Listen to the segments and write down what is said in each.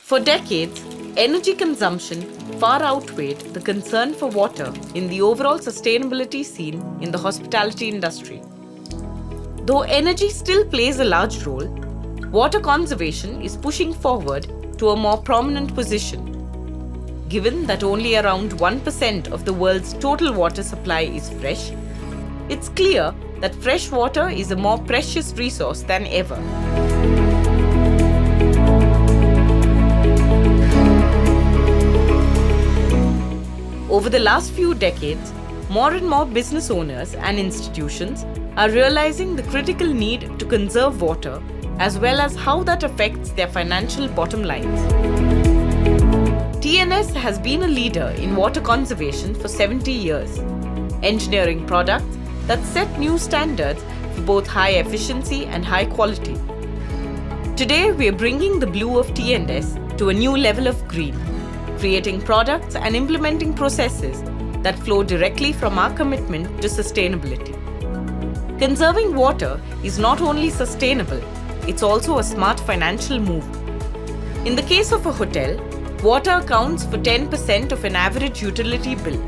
For decades, energy consumption far outweighed the concern for water in the overall sustainability scene in the hospitality industry. Though energy still plays a large role, water conservation is pushing forward to a more prominent position. Given that only around 1% of the world's total water supply is fresh, it's clear that fresh water is a more precious resource than ever. Over the last few decades, more and more business owners and institutions are realizing the critical need to conserve water as well as how that affects their financial bottom lines. TNS has been a leader in water conservation for 70 years, engineering products that set new standards for both high efficiency and high quality. Today, we are bringing the blue of TNS to a new level of green, creating products and implementing processes that flow directly from our commitment to sustainability. Conserving water is not only sustainable, it's also a smart financial move. In the case of a hotel, water accounts for 10% of an average utility bill.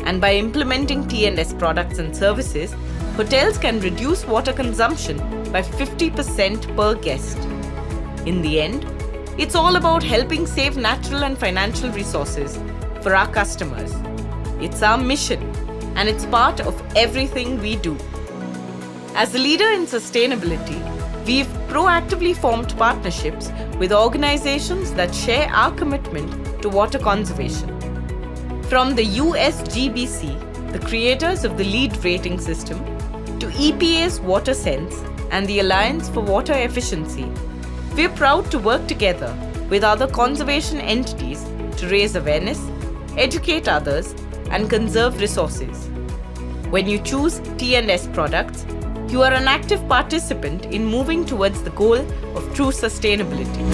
And by implementing TNS products and services, hotels can reduce water consumption by 50% per guest. In the end, it's all about helping save natural and financial resources for our customers. It's our mission, and it's part of everything we do. As a leader in sustainability, we've proactively formed partnerships with organizations that share our commitment to water conservation. From the USGBC, the creators of the LEED rating system, to EPA's WaterSense and the Alliance for Water Efficiency, we're proud to work together with other conservation entities to raise awareness, educate others, and conserve resources. When you choose TNS products, you are an active participant in moving towards the goal of true sustainability.